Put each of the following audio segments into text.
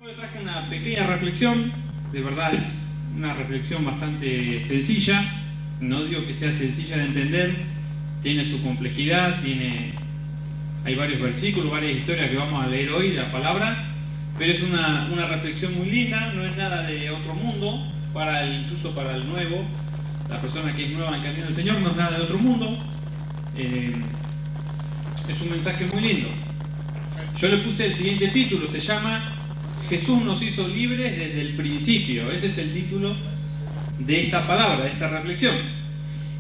Hoy traje una pequeña reflexión, de verdad es una reflexión bastante sencilla, no digo que sea sencilla de entender, tiene su complejidad, hay varios versículos, varias historias que vamos a leer hoy de la palabra, pero es una reflexión muy linda, no es nada de otro mundo, incluso para el nuevo, la persona que es nueva en el camino del Señor, no es nada de otro mundo, es un mensaje muy lindo. Yo le puse el siguiente título, se llama Jesús nos hizo libres desde el principio. Ese es el título de esta palabra, de esta reflexión.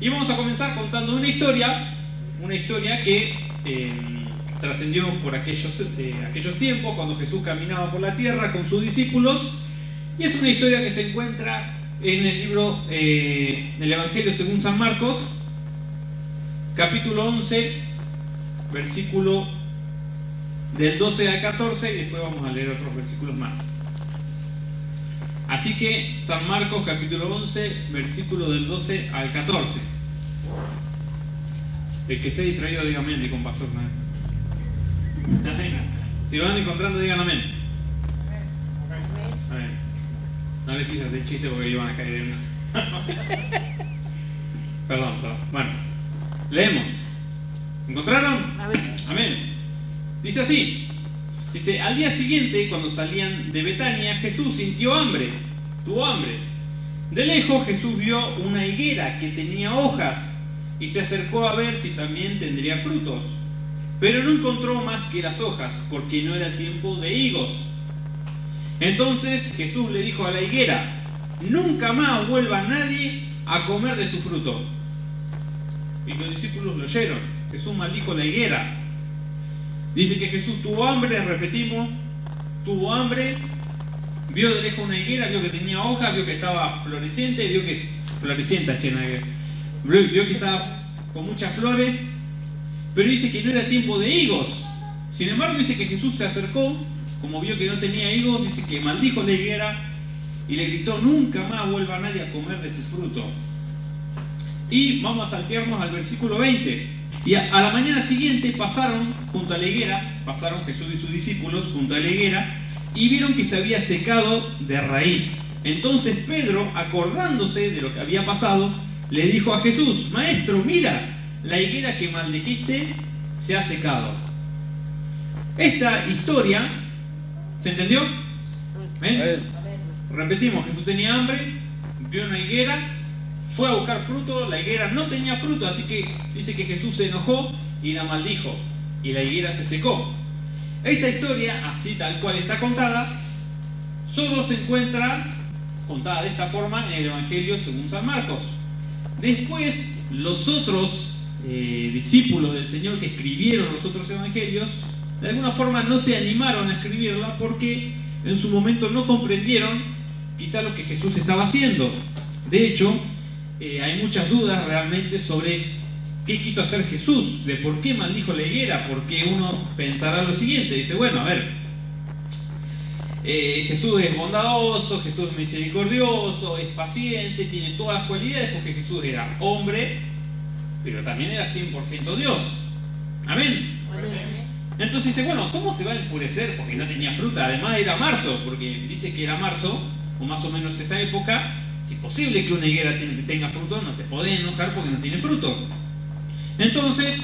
Y vamos a comenzar contando una historia que trascendió por aquellos tiempos, cuando Jesús caminaba por la tierra con sus discípulos, y es una historia que se encuentra en el libro del Evangelio según San Marcos, capítulo 11, versículo del 12 al 14, y después vamos a leer otros versículos más. Así que San Marcos capítulo 11, versículo del 12 al 14. El que esté distraído diga amén, diga con pastor, ¿no? Si lo van encontrando digan amén. Amén. No les quise hacer chiste porque iban a caer en... Perdón. Bueno, leemos. ¿Encontraron? Amén. Dice así, al día siguiente, cuando salían de Betania, Jesús tuvo hambre. De lejos Jesús vio una higuera que tenía hojas y se acercó a ver si también tendría frutos. Pero no encontró más que las hojas, porque no era tiempo de higos. Entonces Jesús le dijo a la higuera, nunca más vuelva nadie a comer de tu fruto. Y los discípulos lo oyeron. Jesús maldijo la higuera. Dice que Jesús tuvo hambre, repetimos, tuvo hambre, vio de lejos una higuera, vio que tenía hojas, vio que estaba floreciente, vio que estaba con muchas flores, pero dice que no era tiempo de higos. Sin embargo, dice que Jesús se acercó, como vio que no tenía higos, dice que maldijo la higuera y le gritó, nunca más vuelva nadie a comer de tu fruto. Y vamos a saltearnos al versículo 20. Y a la mañana siguiente pasaron Jesús y sus discípulos junto a la higuera y vieron que se había secado de raíz. Entonces Pedro, acordándose de lo que había pasado, le dijo a Jesús, Maestro, mira, la higuera que maldijiste se ha secado. Esta historia, ¿se entendió? ¿Ven? Repetimos, Jesús tenía hambre, vio una higuera, fue a buscar fruto, la higuera no tenía fruto, así que dice que Jesús se enojó y la maldijo, y la higuera se secó. Esta historia, así tal cual está contada, solo se encuentra contada de esta forma en el Evangelio según San Marcos. Después, los otros discípulos del Señor que escribieron los otros evangelios, de alguna forma no se animaron a escribirla porque en su momento no comprendieron quizá lo que Jesús estaba haciendo. De hecho, hay muchas dudas realmente sobre qué quiso hacer Jesús, de por qué maldijo la higuera, porque uno pensará lo siguiente, dice, bueno, a ver, Jesús es bondadoso, Jesús es misericordioso, es paciente, tiene todas las cualidades porque Jesús era hombre, pero también era 100% Dios. Amén. Entonces dice, bueno, ¿cómo se va a enfurecer porque no tenía fruta? Además era marzo, porque dice que era marzo, o más o menos esa época. Si es posible que una higuera tenga fruto, no te podés enojar porque no tiene fruto. Entonces,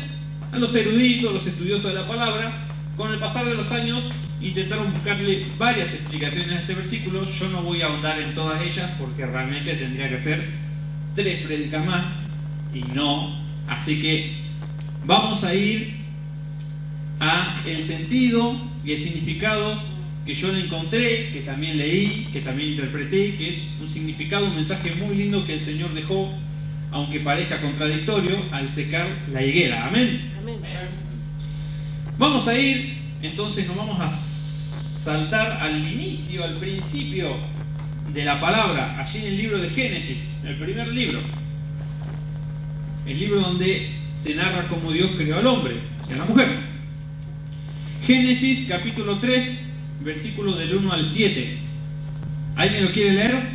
a los eruditos, los estudiosos de la palabra, con el pasar de los años, intentaron buscarle varias explicaciones a este versículo. Yo no voy a ahondar en todas ellas porque realmente tendría que hacer 3 prédicas más, y no. Así que vamos a ir a el sentido y el significado que yo le encontré, que también leí, que también interpreté, que es un significado, un mensaje muy lindo que el Señor dejó, aunque parezca contradictorio, al secar la higuera. Amén. Amén. Vamos a ir, entonces nos vamos a saltar al inicio, al principio de la palabra, allí en el libro de Génesis, el primer libro, el libro donde se narra cómo Dios creó al hombre y a la mujer. Génesis capítulo 3, versículo del 1 al 7. ¿Alguien lo quiere leer?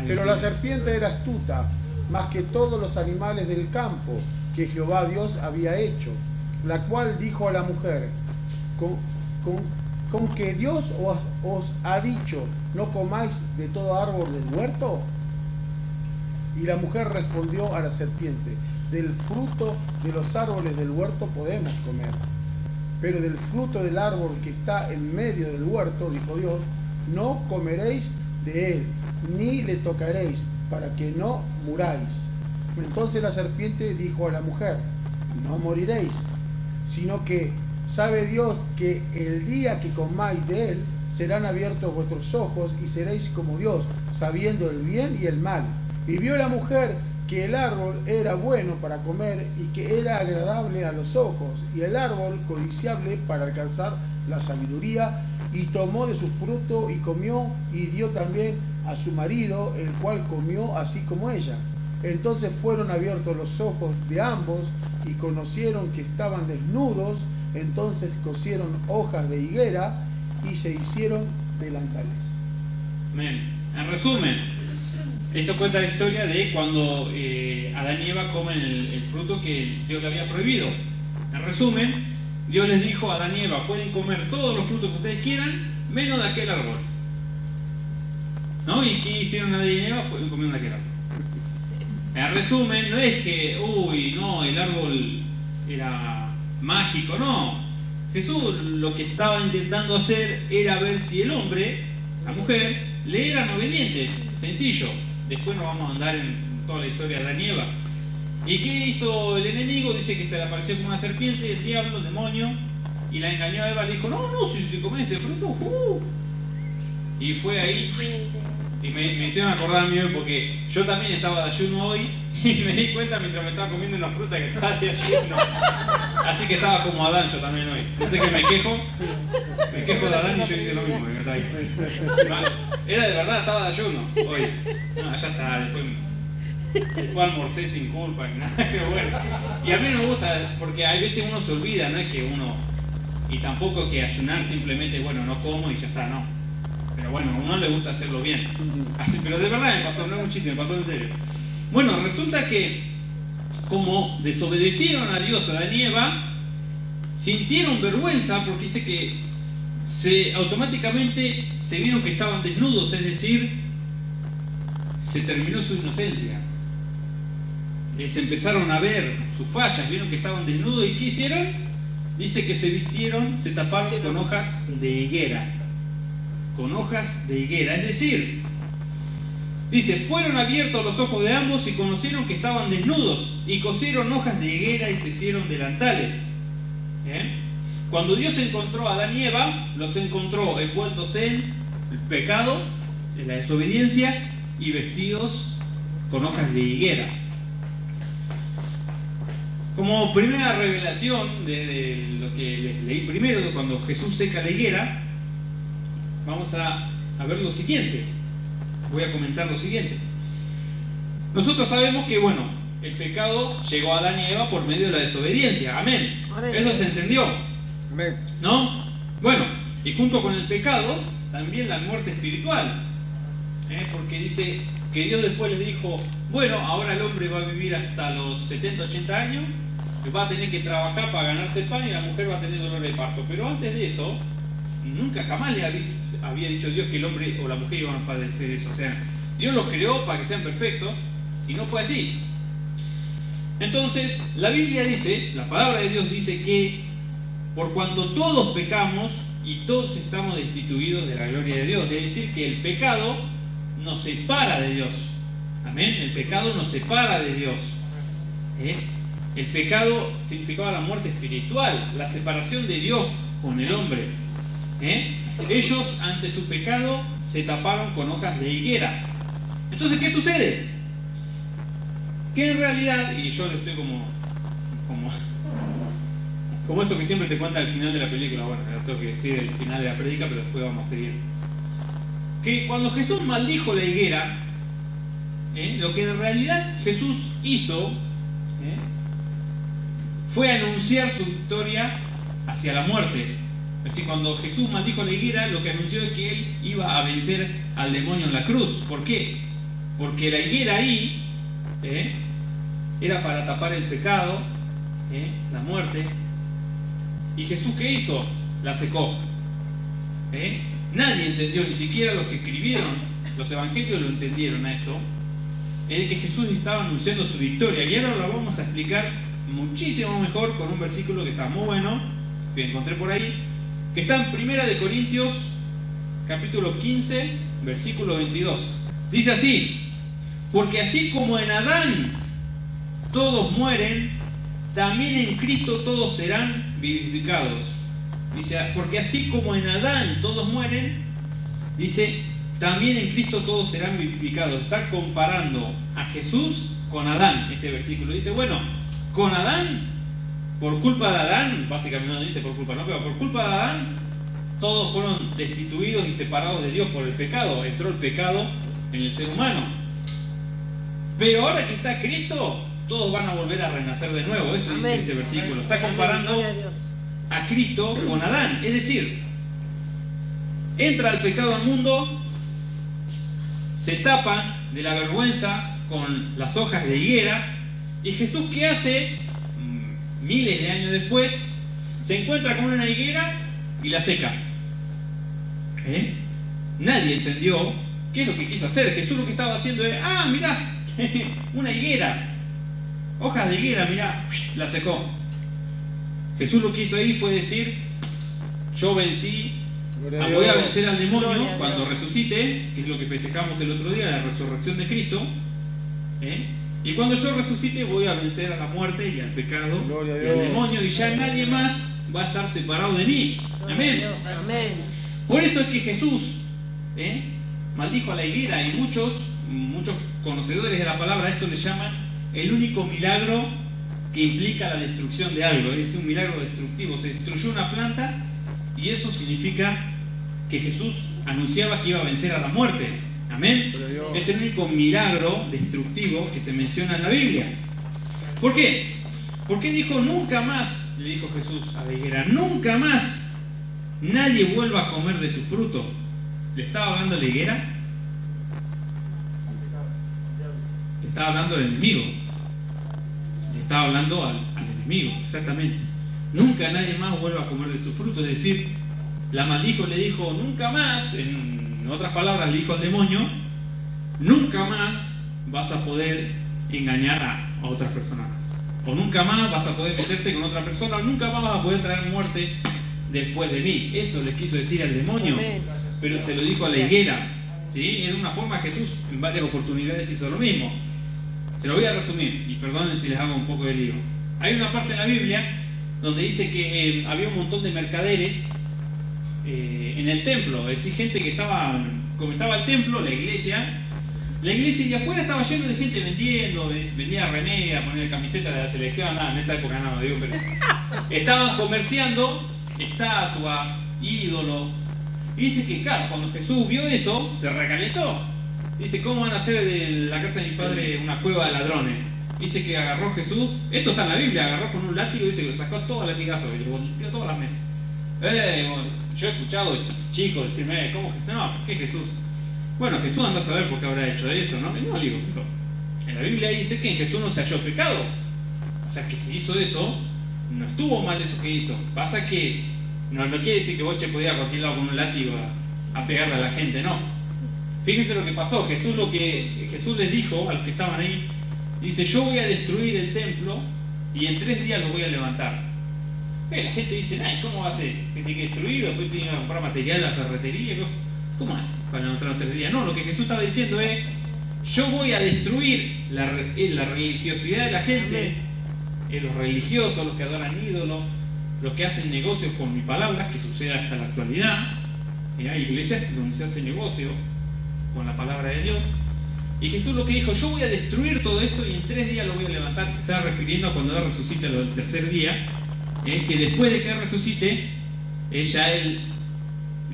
Pero la serpiente era astuta, más que todos los animales del campo que Jehová Dios había hecho, la cual dijo a la mujer, ¿Con que Dios os ha dicho, no comáis de todo árbol del huerto? Y la mujer respondió a la serpiente, del fruto de los árboles del huerto podemos comer, pero del fruto del árbol que está en medio del huerto, dijo Dios, no comeréis de él, ni le tocaréis, para que no muráis. Entonces la serpiente dijo a la mujer, no moriréis, sino que sabe Dios que el día que comáis de él, serán abiertos vuestros ojos y seréis como Dios, sabiendo el bien y el mal. Y vio la mujer que el árbol era bueno para comer y que era agradable a los ojos, y el árbol codiciable para alcanzar la sabiduría, y tomó de su fruto y comió, y dio también a su marido, el cual comió así como ella. Entonces fueron abiertos los ojos de ambos y conocieron que estaban desnudos. Entonces cosieron hojas de higuera y se hicieron delantales. Amén. En resumen, esto cuenta la historia de cuando Adán y Eva comen el fruto que Dios le había prohibido. En resumen, Dios les dijo a Adán y Eva, pueden comer todos los frutos que ustedes quieran, menos de aquel árbol. ¿No? ¿Y qué hicieron Adán y Eva? Fueron comiendo de aquel árbol. En resumen, no es que, el árbol era mágico, no. Jesús lo que estaba intentando hacer era ver si el hombre, la mujer, le eran obedientes. Sencillo. Después nos vamos a andar en toda la historia de Adán y Eva. ¿Y qué hizo el enemigo? Dice que se le apareció como una serpiente, el diablo, el demonio, y la engañó a Eva. Le dijo, no, si comes ese fruto, Y fue ahí. Y me hicieron acordar a mí hoy porque yo también estaba de ayuno hoy y me di cuenta mientras me estaba comiendo una fruta que estaba de ayuno. Así que estaba como Adán yo también hoy. No sé qué me quejo de Adán y yo hice lo mismo. Era de verdad, estaba de ayuno hoy. No, ya está, después almorcé sin culpa y nada, pero bueno. Y a mí no me gusta porque a veces uno se olvida, no es que uno... Y tampoco que ayunar simplemente, no como y ya está, no. Pero bueno, a uno le gusta hacerlo bien. Así, pero de verdad me pasó, no es un chiste, me pasó en serio. Bueno, resulta que como desobedecieron a Dios, Adán y Eva, sintieron vergüenza porque dice que automáticamente se vieron que estaban desnudos, es decir, se terminó su inocencia. Se empezaron a ver sus fallas, vieron que estaban desnudos y ¿qué hicieron? Dice que se vistieron, se taparon con hojas de higuera. Con hojas de higuera, es decir, dice, fueron abiertos los ojos de ambos y conocieron que estaban desnudos y cosieron hojas de higuera y se hicieron delantales. Cuando Dios encontró a Adán y Eva, los encontró envueltos en el pecado, en la desobediencia y vestidos con hojas de higuera. Como primera revelación de lo que les leí primero, cuando Jesús seca la higuera, vamos a ver lo siguiente. Voy a comentar lo siguiente. Nosotros sabemos que, el pecado llegó a Adán y Eva por medio de la desobediencia. Amén. Eso se entendió. Amén. ¿No? Bueno, y junto con el pecado, también la muerte espiritual. Porque dice que Dios después les dijo, ahora el hombre va a vivir hasta los 70, 80 años, va a tener que trabajar para ganarse el pan y la mujer va a tener dolor de parto. Pero antes de eso, nunca jamás le había dicho Dios que el hombre o la mujer iban a padecer eso. O sea, Dios los creó para que sean perfectos y no fue así. Entonces, la Biblia dice, la palabra de Dios dice que por cuanto todos pecamos y todos estamos destituidos de la gloria de Dios, es decir, que el pecado nos separa de Dios. Amén. El pecado nos separa de Dios. El pecado significaba la muerte espiritual, la separación de Dios con el hombre. Ellos ante su pecado se taparon con hojas de higuera. Entonces, ¿qué sucede? Que en realidad, y yo le estoy como eso que siempre te cuenta al final de la película, no tengo que decir el final de la predica, pero después vamos a seguir. Que cuando Jesús maldijo la higuera, lo que en realidad Jesús hizo fue anunciar su victoria hacia la muerte. Es decir, cuando Jesús maldijo la higuera, lo que anunció es que él iba a vencer al demonio en la cruz. ¿Por qué? Porque la higuera ahí era para tapar el pecado, la muerte. ¿Y Jesús qué hizo? La secó. Nadie entendió, ni siquiera los que escribieron los evangelios lo entendieron a esto. Es de que Jesús estaba anunciando su victoria, y ahora lo vamos a explicar muchísimo mejor con un versículo que está muy bueno, que encontré por ahí, que está en 1 Corintios capítulo 15, versículo 22. Dice así: porque así como en Adán todos mueren, también en Cristo todos serán vivificados. Dice, porque así como en Adán todos mueren, dice, también en Cristo todos serán vivificados. Está comparando a Jesús con Adán, este versículo. Dice, bueno, con Adán, por culpa de Adán, básicamente no dice por culpa, no, pero por culpa de Adán, todos fueron destituidos y separados de Dios por el pecado. Entró el pecado en el ser humano. Pero ahora que está Cristo, todos van a volver a renacer de nuevo. Eso dice este versículo. Está comparando a Cristo con Adán. Es decir, entra el pecado al mundo, se tapa de la vergüenza con las hojas de higuera, y Jesús, ¿qué hace? Miles de años después, se encuentra con una higuera y la seca. Nadie entendió qué es lo que quiso hacer. Jesús lo que estaba haciendo es, mirá, una higuera, hojas de higuera, mirá, la secó. Jesús lo que hizo ahí fue decir, yo vencí, voy a vencer al demonio cuando resucite, que es lo que festejamos el otro día, la resurrección de Cristo. Y cuando yo resucite voy a vencer a la muerte y al pecado y al demonio, y ya nadie más va a estar separado de mí. Amén. Por eso es que Jesús maldijo a la higuera, y muchos conocedores de la palabra esto le llaman el único milagro que implica la destrucción de algo. Es un milagro destructivo. Se destruyó una planta, y eso significa que Jesús anunciaba que iba a vencer a la muerte. Amén. Es el único milagro destructivo que se menciona en la Biblia. ¿Por qué? Porque dijo, nunca más, le dijo Jesús a la higuera, nunca más nadie vuelva a comer de tu fruto. ¿Le estaba hablando a la higuera? Le estaba hablando al enemigo. Le estaba hablando al enemigo, exactamente. Nunca nadie más vuelva a comer de tu fruto. Es decir, la maldijo, le dijo, nunca más, en otras palabras le dijo al demonio, nunca más vas a poder engañar a otras personas, o nunca más vas a poder meterte con otra persona, o nunca más vas a poder traer muerte después de mí. Eso le quiso decir al demonio, pero se lo dijo a la higuera. ¿Sí? En una forma Jesús en varias oportunidades hizo lo mismo. Se lo voy a resumir, y perdonen si les hago un poco de lío. Hay una parte en la Biblia donde dice que había un montón de mercaderes en el templo, es decir, gente que estaba el templo, la iglesia, y afuera estaba lleno de gente vendiendo, vendía remera, poner camiseta de la selección, en esa época no, digo, pero estaban comerciando estatuas, ídolos, y dice que claro, cuando Jesús vio eso, se recalentó. Dice, ¿cómo van a hacer de la casa de mi padre una cueva de ladrones? Dice que agarró Jesús, esto está en la Biblia, agarró con un látigo, dice que lo sacó todo el latigazo y lo volteó todas las mesas. Yo he escuchado chicos decirme, ¿cómo Jesús? No, ¿qué Jesús? Bueno, Jesús anda a saber por qué habrá hecho eso, ¿no? Y no digo, pero en la Biblia dice que en Jesús no se halló pecado. O sea que si hizo eso, no estuvo mal eso que hizo. Pasa que no quiere decir que Boche podía ir a cualquier lado con un látigo a pegarle a la gente, no. Fíjense lo que pasó. Jesús les dijo a los que estaban ahí, dice, yo voy a destruir el templo y en 3 días lo voy a levantar. La gente dice, ay, ¿cómo va a ser? Que tiene que destruir, después tiene que comprar material en la ferretería, cosas. ¿Cómo hace para levantarlo en 3 días? No, lo que Jesús estaba diciendo es, yo voy a destruir la religiosidad de la gente, los religiosos, los que adoran ídolos, los que hacen negocios con mi palabra, que sucede hasta la actualidad. Hay iglesias donde se hace negocio con la palabra de Dios. Y Jesús lo que dijo, yo voy a destruir todo esto y en 3 días lo voy a levantar. Se está refiriendo a cuando Él resucita el tercer día, que después de que Él resucite, él,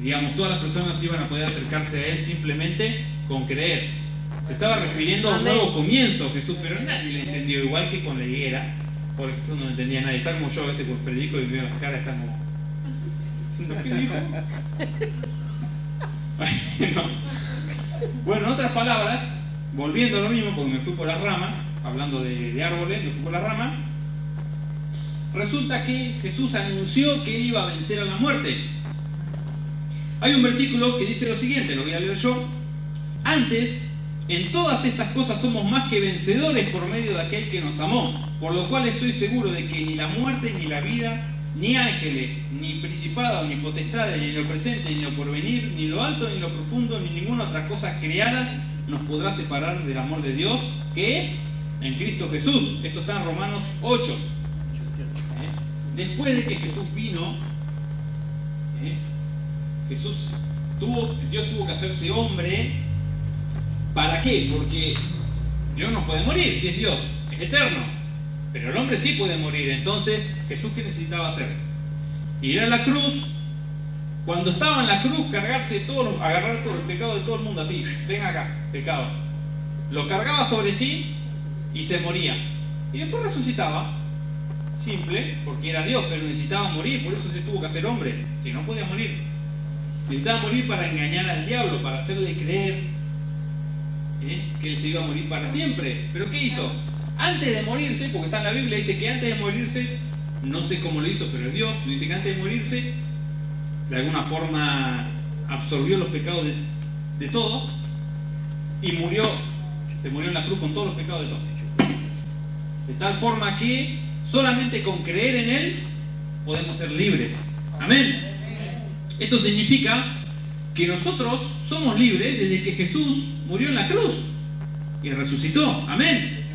digamos, todas las personas iban a poder acercarse a Él simplemente con creer. Se estaba refiriendo a un nuevo comienzo, Jesús, pero nadie le entendió, igual que con la higuera, porque Jesús no entendía a nadie. Está como yo a veces cuando predico y veo las caras, está como... ¿Qué dijo? Bueno, en otras palabras, volviendo a lo mismo, porque me fui por la rama, hablando de árboles, me fui por la rama, resulta que Jesús anunció que Él iba a vencer a la muerte. Hay un versículo que dice lo siguiente, lo voy a leer yo. Antes, en todas estas cosas somos más que vencedores por medio de aquel que nos amó, por lo cual estoy seguro de que ni la muerte, ni la vida, ni ángeles, ni principados, ni potestades, ni lo presente, ni lo porvenir, ni lo alto, ni lo profundo, ni ninguna otra cosa creada nos podrá separar del amor de Dios, que es en Cristo Jesús. Esto está en Romanos 8. Después de que Jesús vino, Dios tuvo que hacerse hombre. ¿Para qué? Porque Dios no puede morir si es Dios, es eterno. Pero el hombre sí puede morir. Entonces, ¿Jesús qué necesitaba hacer? Ir a la cruz. Cuando estaba en la cruz, cargarse agarrar todo el pecado de todo el mundo así. Ven acá, pecado. Lo cargaba sobre sí y se moría. Y después resucitaba. Simple, porque era Dios, pero necesitaba morir, por eso se tuvo que hacer hombre. Si no podía morir. Necesitaba morir para engañar al diablo, para hacerle creer que él se iba a morir para siempre. ¿Pero qué hizo? Antes de morirse, porque está en la Biblia, dice que antes de morirse, no sé cómo lo hizo, pero es Dios, dice que antes de morirse, de alguna forma absorbió los pecados de todos y murió, se murió en la cruz con todos los pecados de todos. De tal forma que solamente con creer en Él podemos ser libres. Amén. Esto significa que nosotros somos libres desde que Jesús murió en la cruz y resucitó. Amén.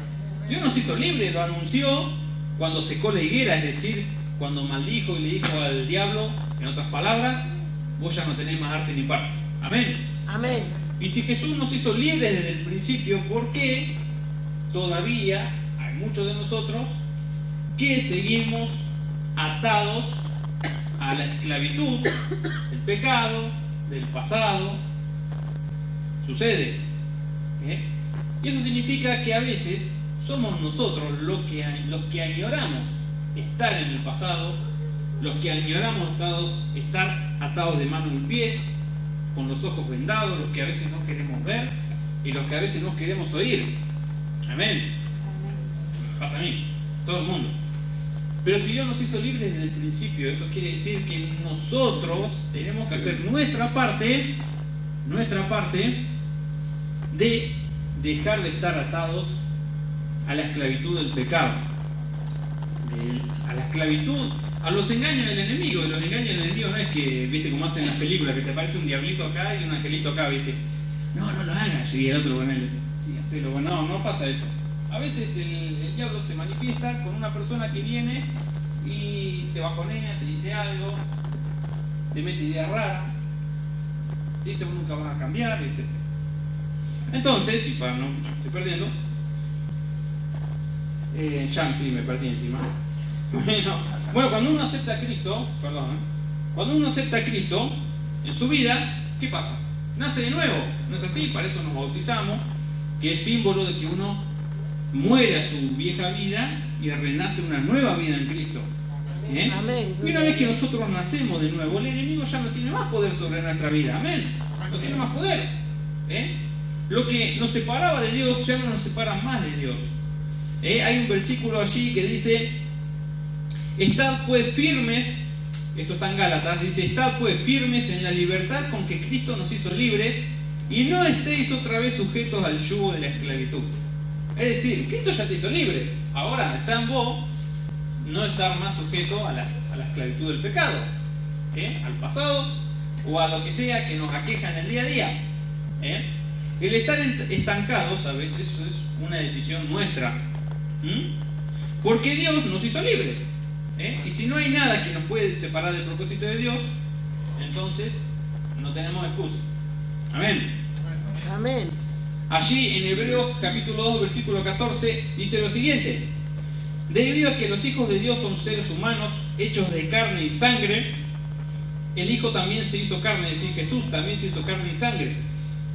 Dios nos hizo libres, lo anunció cuando secó la higuera, es decir, cuando maldijo y le dijo al diablo, en otras palabras, vos ya no tenés más arte ni parte. Amén. Amén. Y si Jesús nos hizo libres desde el principio, ¿por qué todavía hay muchos de nosotros que seguimos atados a la esclavitud del pecado, del pasado? Sucede. Y eso significa que a veces somos nosotros los que añoramos estar en el pasado, los que añoramos estar atados de manos y pies, con los ojos vendados, los que a veces no queremos ver y los que a veces no queremos oír. Amén. Pasa a mí, todo el mundo. Pero si Dios nos hizo libres desde el principio, eso quiere decir que nosotros tenemos que hacer nuestra parte de dejar de estar atados a la esclavitud del pecado, a la esclavitud, a los engaños del enemigo. Y los engaños del enemigo no es que, viste, como hacen en las películas, que te aparece un diablito acá y un angelito acá, viste. No lo hagas. Y el otro, bueno, sí, hacelo. Bueno, no pasa eso. A veces el diablo se manifiesta con una persona que viene y te bajonea, te dice algo, te mete ideas raras, te dice vos nunca vas a cambiar, etc. Entonces, y para no, estoy perdiendo, ya sí me perdí encima. Bueno, cuando uno acepta a Cristo, cuando uno acepta a Cristo en su vida, ¿qué pasa? Nace de nuevo, ¿no es así? Para eso nos bautizamos, que es símbolo de que uno muere a su vieja vida y renace una nueva vida en Cristo. Amén. Y una vez que nosotros nacemos de nuevo, el enemigo ya no tiene más poder sobre nuestra vida. Amén. No tiene más poder. Lo que nos separaba de Dios ya no nos separa más de Dios. Hay un versículo allí que dice: estad pues firmes, esto está en Gálatas, dice: estad pues firmes en la libertad con que Cristo nos hizo libres y no estéis otra vez sujetos al yugo de la esclavitud. Es decir, Cristo ya te hizo libre, ahora está en vos no estar más sujeto a la esclavitud del pecado, al pasado o a lo que sea que nos aqueja en el día a día. El estar estancados a veces es una decisión nuestra, porque Dios nos hizo libres, y si no hay nada que nos puede separar del propósito de Dios, entonces no tenemos excusa. Amén. Amén. Allí en Hebreos capítulo 2 versículo 14 dice lo siguiente: debido a que los hijos de Dios son seres humanos hechos de carne y sangre, el Hijo también se hizo carne, es decir, Jesús también se hizo carne y sangre,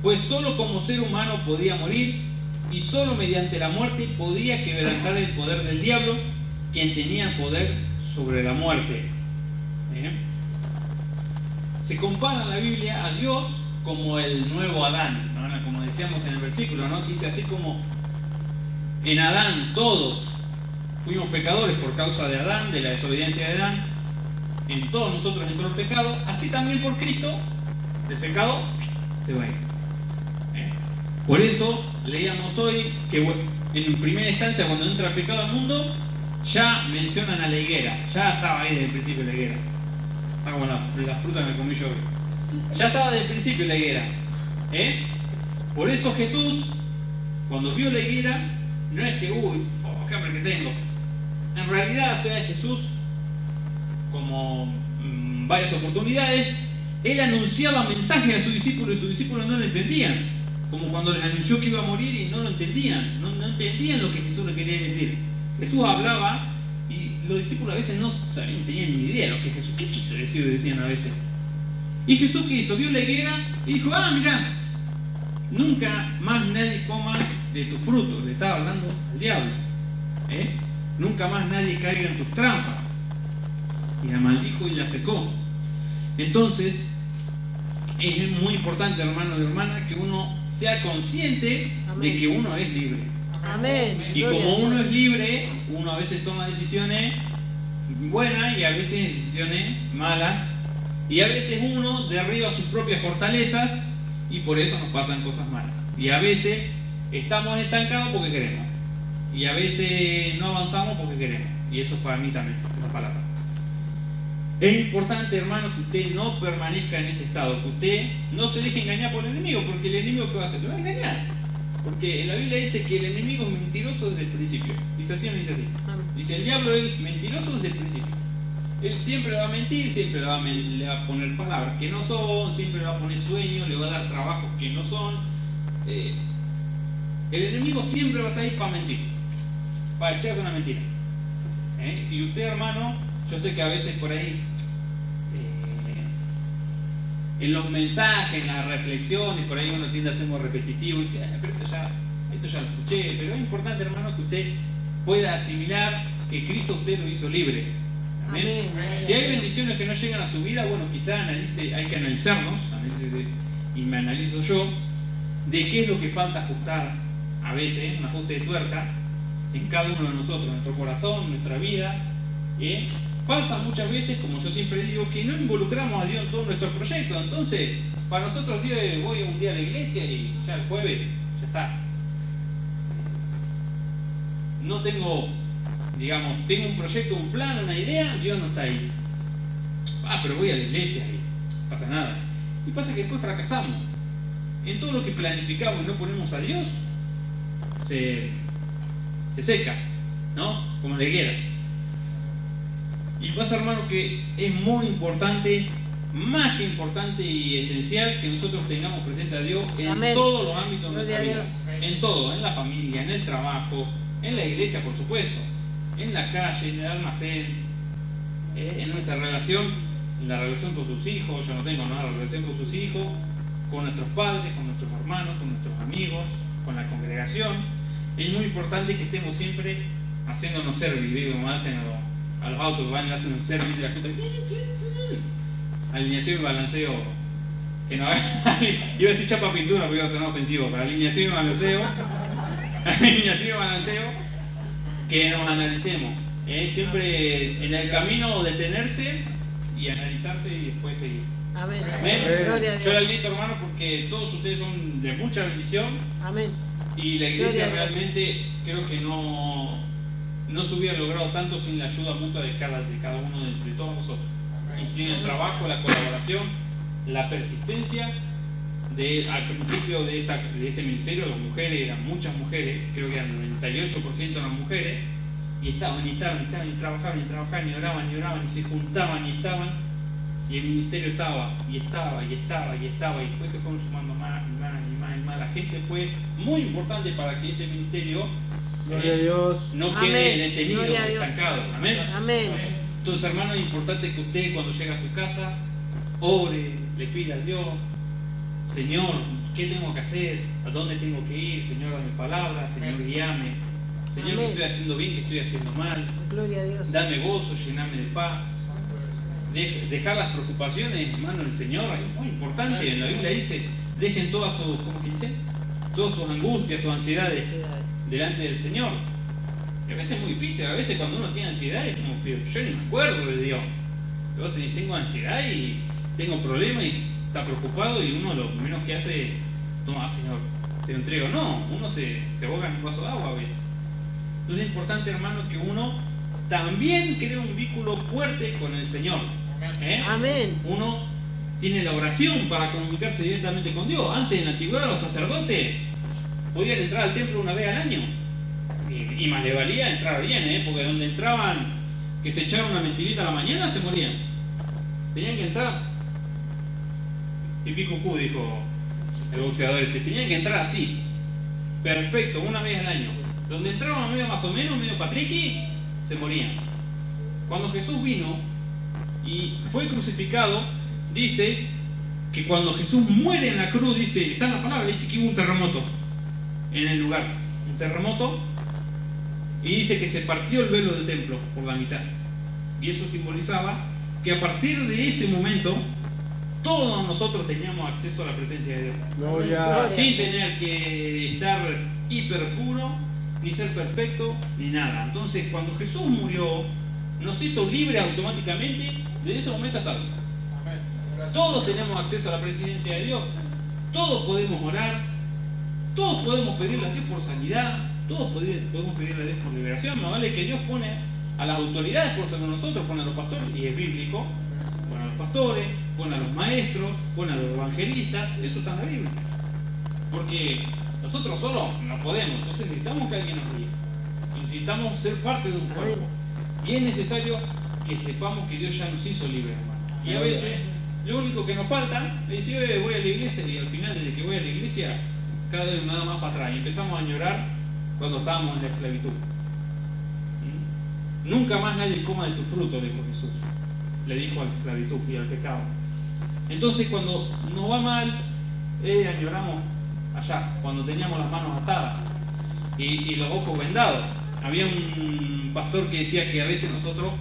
pues solo como ser humano podía morir y solo mediante la muerte podía quebrantar el poder del diablo, quien tenía poder sobre la muerte. Se compara en la Biblia a Dios como el nuevo Adán, ¿no? Como decíamos en el versículo, ¿no? Dice: así como en Adán todos fuimos pecadores por causa de Adán, de la desobediencia de Adán, en todos nosotros entró el pecado, así también por Cristo el secado se va a ir. Por eso leíamos hoy que en primera instancia, cuando entra el pecado al mundo, ya mencionan a la higuera. Ya estaba ahí desde el principio la higuera. Está como la fruta que me comí yo hoy. Ya estaba desde el principio la higuera. Por eso Jesús, cuando vio la higuera, no es que, qué hambre que tengo. En realidad, o sea, Jesús, como varias oportunidades, él anunciaba mensajes a sus discípulos y sus discípulos no lo entendían. Como cuando les anunció que iba a morir y no lo entendían. No entendían lo que Jesús le quería decir. Jesús hablaba y los discípulos a veces no sabían, tenían ni idea de lo que Jesús, ¿qué quiso decir? Decían a veces. Y Jesús, ¿qué hizo? Vio la higuera y dijo, mirá, nunca más nadie coma de tu fruto. Le estaba hablando al diablo. Nunca más nadie caiga en tus trampas. Y la maldijo y la secó. Entonces, es muy importante, hermanos y hermanas, que uno sea consciente de que uno es libre. Amén. Y como uno es libre, uno a veces toma decisiones buenas y a veces decisiones malas. Y a veces uno derriba sus propias fortalezas y por eso nos pasan cosas malas. Y a veces estamos estancados porque queremos. Y a veces no avanzamos porque queremos. Y eso es para mí también, esa palabra. Es importante, hermano, que usted no permanezca en ese estado, que usted no se deje engañar por el enemigo, porque el enemigo ¿qué va a hacer? Lo va a engañar. Porque la Biblia dice que el enemigo es mentiroso desde el principio. Dice así o no dice así. Dice, el diablo es mentiroso desde el principio. Él siempre va a mentir, siempre le va a poner palabras que no son, siempre le va a poner sueños, le va a dar trabajos que no son. El enemigo siempre va a estar ahí para mentir, para echarse una mentira. Y usted, hermano, yo sé que a veces por ahí, en los mensajes, en las reflexiones, por ahí uno tiende a ser muy repetitivo y dice, pero esto ya lo escuché. Pero es importante, hermano, que usted pueda asimilar que Cristo usted lo hizo libre. Amén. Si hay bendiciones que no llegan a su vida, bueno, quizá hay que analizarnos, y me analizo yo, de qué es lo que falta ajustar a veces, un ajuste de tuerca, en cada uno de nosotros, en nuestro corazón, en nuestra vida. Pasa muchas veces, como yo siempre digo, que no involucramos a Dios en todos nuestros proyectos. Entonces, para nosotros Dios, voy un día a la iglesia y ya el jueves, ya está. No tengo, digamos, tengo un proyecto, un plan, una idea, Dios no está ahí. Pero voy a la iglesia y no pasa nada. Y pasa que después fracasamos. En todo lo que planificamos y no ponemos a Dios, se seca, ¿no? Como la higuera. Y pasa, hermano, que es muy importante, más que importante y esencial, que nosotros tengamos presente a Dios en todos los ámbitos de nuestra vida. En todo, en la familia, en el trabajo, en la iglesia, por supuesto, en la calle, en el almacén, en nuestra relación, en la relación con sus hijos. Yo no tengo nada de relación con sus hijos, con nuestros padres, con nuestros hermanos, con nuestros amigos, con la congregación. Es muy importante que estemos siempre haciéndonos servir, como hacen a los autos que van y hacen un servicio y la gente alineación y balanceo, que no iba a decir chapa pintura porque iba a ser ofensivo, pero alineación y balanceo que nos analicemos, siempre en el camino detenerse y analizarse y después seguir. Amén. Amén. Gloria a Dios. Yo le alento, hermano, porque todos ustedes son de mucha bendición. Amén. Y la iglesia realmente creo que no se hubiera logrado tanto sin la ayuda mutua de cada uno de todos nosotros. Y sin el trabajo, la colaboración, la persistencia. Al principio de este ministerio, las mujeres eran muchas mujeres, creo que eran 98% eran mujeres, y estaban, y trabajaban, y oraban, y se juntaban, y estaban, y el ministerio estaba, y después se fueron sumando más. La gente fue muy importante para que este ministerio Gloria a Dios. no quede Amén. detenido, Gloria a Dios. estancado. Amén. Amén. Entonces, hermano, es importante que usted cuando llega a su casa ore, le pida a Dios, Señor, ¿qué tengo que hacer? ¿A dónde tengo que ir? Señor, dame palabra, Señor, guíame. Señor, ¿qué estoy haciendo bien? ¿Qué estoy haciendo mal? Gloria a Dios. Dame gozo, llename de paz. Dejar las preocupaciones en manos del Señor es muy importante. En la Biblia dice, dejen todas sus, ¿cómo dice? Todas sus angustias, sus ansiedades delante del Señor. Y a veces es muy difícil, a veces cuando uno tiene ansiedad es como que yo ni me acuerdo de Dios. Yo tengo ansiedad y tengo problemas y está preocupado y uno lo menos que hace es, toma, Señor, te lo entrego. No, uno se ahoga en un vaso de agua a veces. Entonces es importante, hermano, que uno también cree un vínculo fuerte con el Señor. Amén. Uno tiene la oración para comunicarse directamente con Dios. Antes, en la antigüedad, los sacerdotes podían entrar al templo una vez al año. Y más le valía entrar bien, porque donde entraban, que se echaron una mentirita a la mañana, se morían. Tenían que entrar. Pipí cucú, dijo el boxeador este. Tenían que entrar así. Perfecto, una vez al año. Donde entraban medio más o menos, medio patriqui, se morían. Cuando Jesús vino y fue crucificado, dice que cuando Jesús muere en la cruz, dice, está en la palabra, dice que hubo un terremoto en el lugar. Un terremoto. Y dice que se partió el velo del templo por la mitad. Y eso simbolizaba que a partir de ese momento todos nosotros teníamos acceso a la presencia de Dios. Gloria. Sin tener que estar hiper puro, ni ser perfecto, ni nada. Entonces, cuando Jesús murió, nos hizo libres automáticamente desde ese momento hasta hoy. Todos tenemos acceso a la presencia de Dios. Todos podemos orar. Todos podemos pedirle a Dios por sanidad. Todos podemos pedirle a Dios por liberación. Más vale que Dios pone a las autoridades por sobre nosotros, pone a los pastores, y es bíblico, pone a los pastores, pone a los maestros, pone a los evangelistas, eso está en la Biblia. Porque nosotros solos no podemos, entonces necesitamos que alguien nos guíe. Necesitamos ser parte de un cuerpo. Y es necesario que sepamos que Dios ya nos hizo libres, hermano. Y a veces lo único que nos falta es decir, voy a la iglesia, y al final, desde que voy a la iglesia, cada vez me da más para atrás. Y empezamos a añorar cuando estábamos en la esclavitud. Nunca más nadie coma de tu fruto, dijo Jesús. Le dijo a la esclavitud y al pecado. Entonces, cuando nos va mal, añoramos allá, cuando teníamos las manos atadas y los ojos vendados. Había un pastor que decía que a veces nosotros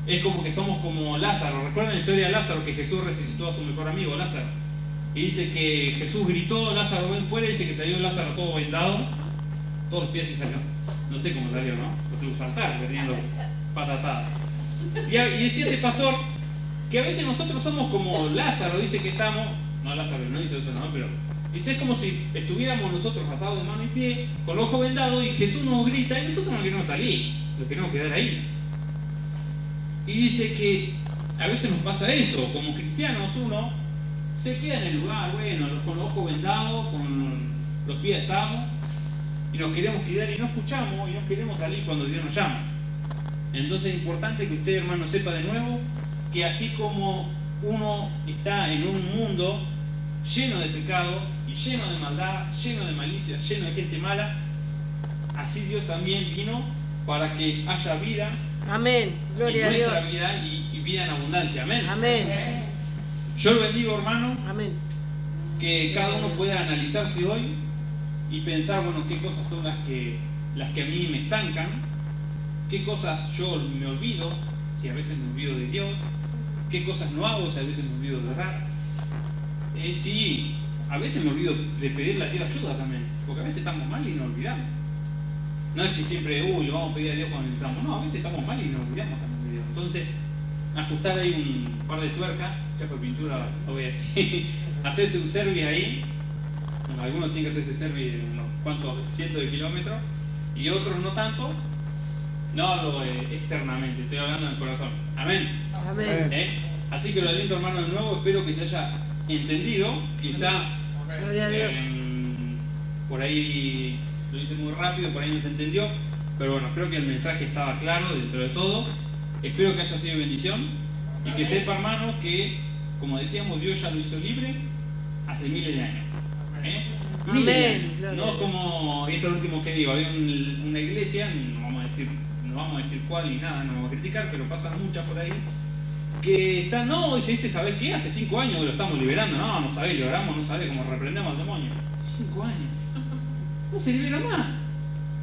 es como que somos como Lázaro. ¿Recuerdan la historia de Lázaro, que Jesús resucitó a su mejor amigo, Lázaro? Y dice que Jesús gritó, Lázaro ven fuera, y dice que salió Lázaro todo vendado, todos los pies y salió. No sé cómo salió, ¿no? Lo tuvo que saltar, teniendo patatadas. Y decía este pastor que a veces nosotros somos como Lázaro, dice que estamos, no Lázaro no hizo eso, no, pero dice es como si estuviéramos nosotros atados de mano y pie, con los ojos vendados, y Jesús nos grita y nosotros no queremos salir, nos queremos quedar ahí. Y dice que a veces nos pasa eso, como cristianos uno se queda en el lugar, bueno, con los ojos vendados, con los pies atados, y nos queremos quedar y no escuchamos y no queremos salir cuando Dios nos llama. Entonces es importante que usted, hermano, sepa de nuevo que así como uno está en un mundo lleno de pecado y lleno de maldad, lleno de malicia, lleno de gente mala, así Dios también vino para que haya vida. Amén. Gloria a en nuestra Dios. vida y vida en abundancia. Amén. Amén. Yo lo bendigo, hermano. Amén. Que cada uno pueda analizarse hoy y pensar, bueno, qué cosas son las que a mí me estancan, qué cosas yo me olvido, si a veces me olvido de Dios, qué cosas no hago, si a veces me olvido de orar. Sí, a veces me olvido de pedirle a Dios ayuda también, porque a veces estamos mal y nos olvidamos. No es que siempre, le vamos a pedir a Dios cuando necesitamos, no, a veces estamos mal y nos olvidamos también de Dios. Entonces, ajustar ahí un par de tuercas, ya por pintura lo voy a decir, hacerse un service ahí. Bueno, algunos tienen que hacerse service de unos cuantos cientos de kilómetros y otros no tanto. No hablo externamente, estoy hablando en el corazón. Amén. Amén. Así que lo aliento, hermano, de nuevo. Espero que se haya entendido. Quizá Gloria a Dios. por ahí lo hice muy rápido, por ahí no se entendió. Pero bueno, creo que el mensaje estaba claro dentro de todo. Espero que haya sido bendición y que sepa, hermano, que, como decíamos, Dios ya lo hizo libre hace miles de años. Miles de años. No como esto último que digo, había una iglesia, no vamos a decir cuál ni nada, no vamos a criticar, pero pasan muchas por ahí, que están, no, dice, ¿sabés qué? Hace 5 años que lo estamos liberando, no sabés, lo oramos, no sabés cómo reprendemos al demonio. 5 años. No se libera más.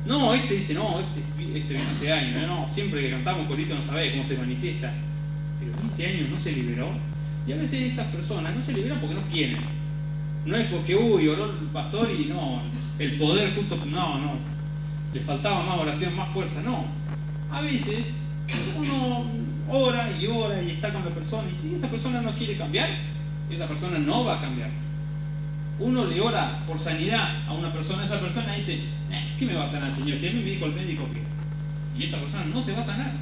No, dice, no, este vino hace años, no, siempre que cantamos corito no sabés cómo se manifiesta. Pero 20 años no se liberó. Y a veces esas personas no se liberan porque no quieren. No es porque, oró el pastor y no, el poder justo, no, le faltaba más oración, más fuerza, no. A veces uno ora y está con la persona y si esa persona no quiere cambiar, esa persona no va a cambiar. Uno le ora por sanidad a una persona, esa persona dice, ¿qué me va a sanar, Señor? Si a mí me dijo el médico que... Y esa persona no se va a sanar.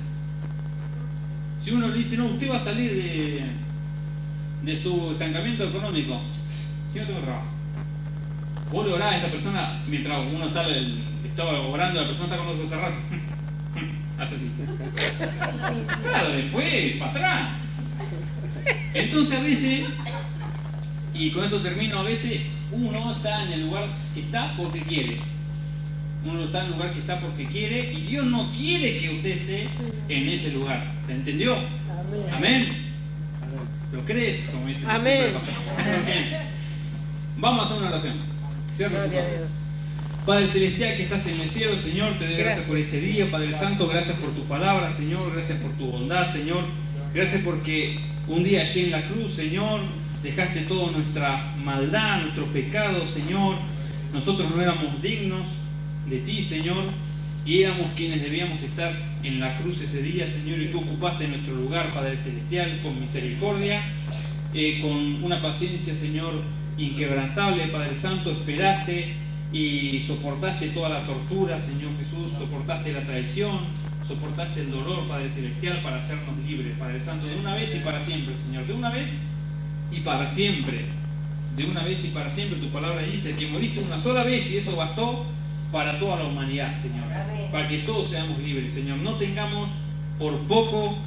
Si uno le dice, no, usted va a salir de su estancamiento económico, si no tengo trabajo. Vos le orás a esa persona mientras uno está orando, la persona está con los ojos cerrados. Hace así. Claro, después, para atrás. Entonces a veces, y con esto termino, a veces uno está en el lugar que está porque quiere. Uno está en el lugar que está porque quiere y Dios no quiere que usted esté en ese lugar. ¿Se entendió? Amén. Amén. ¿Lo crees? Como dice Amén. Vamos a hacer una oración. Cierra tus Gloria a ojos. Dios. Padre Celestial que estás en el cielo, Señor, te doy gracias por este día, Padre Santo, gracias por tu palabra, Señor, gracias por tu bondad, Señor, gracias porque un día allí en la cruz, Señor, dejaste toda nuestra maldad, nuestro pecado, Señor. Nosotros no éramos dignos de ti, Señor, y éramos quienes debíamos estar en la cruz ese día, Señor, y tú ocupaste nuestro lugar, Padre Celestial, con misericordia, con una paciencia, Señor, inquebrantable, Padre Santo, esperaste y soportaste toda la tortura, Señor Jesús, soportaste la traición, soportaste el dolor, Padre Celestial, para hacernos libres, Padre Santo, de una vez y para siempre, Señor, de una vez y para siempre, de una vez y para siempre. Tu palabra dice que moriste una sola vez y eso bastó para toda la humanidad, Señor, para que todos seamos libres, Señor. No tengamos por poco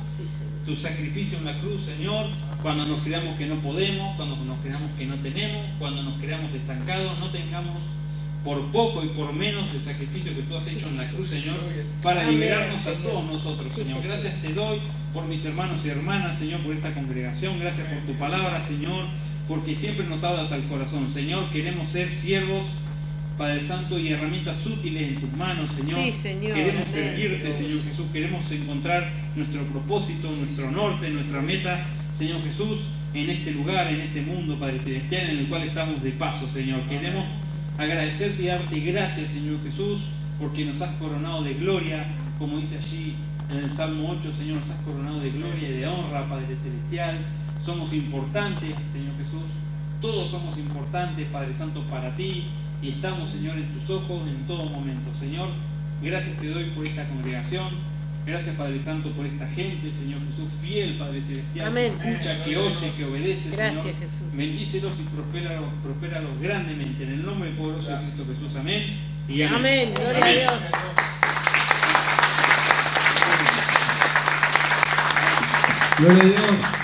tu sacrificio en la cruz, Señor, cuando nos creamos que no podemos, cuando nos creamos que no tenemos, cuando nos creamos estancados, no tengamos por poco y por menos el sacrificio que tú has hecho en la cruz, Señor, para liberarnos a todos nosotros, Señor. Gracias te doy por mis hermanos y hermanas, Señor, por esta congregación. Gracias por tu palabra, Señor, porque siempre nos hablas al corazón. Señor, queremos ser siervos, Padre Santo, y herramientas útiles en tus manos, Señor. Sí, Señor. Queremos Amén. servirte, Señor Jesús. Queremos encontrar nuestro propósito, nuestro norte, nuestra meta, Señor Jesús, en este lugar, en este mundo, Padre Celestial, en el cual estamos de paso, Señor. Queremos agradecerte y darte gracias, Señor Jesús, porque nos has coronado de gloria, como dice allí en el Salmo 8, Señor, nos has coronado de gloria y de honra, Padre Celestial. Somos importantes, Señor Jesús. Todos somos importantes, Padre Santo, para ti. Y estamos, Señor, en tus ojos en todo momento. Señor, gracias te doy por esta congregación. Gracias, Padre Santo, por esta gente, Señor Jesús, fiel, Padre Celestial. Amén. Que escucha, que oye, que obedece, Gracias, Señor. Jesús. Bendícelos y prospéralos grandemente. En el nombre poderoso de Cristo Jesús. Amén. Y amén. Amén. Gloria Amén. a Dios. Gloria a Dios.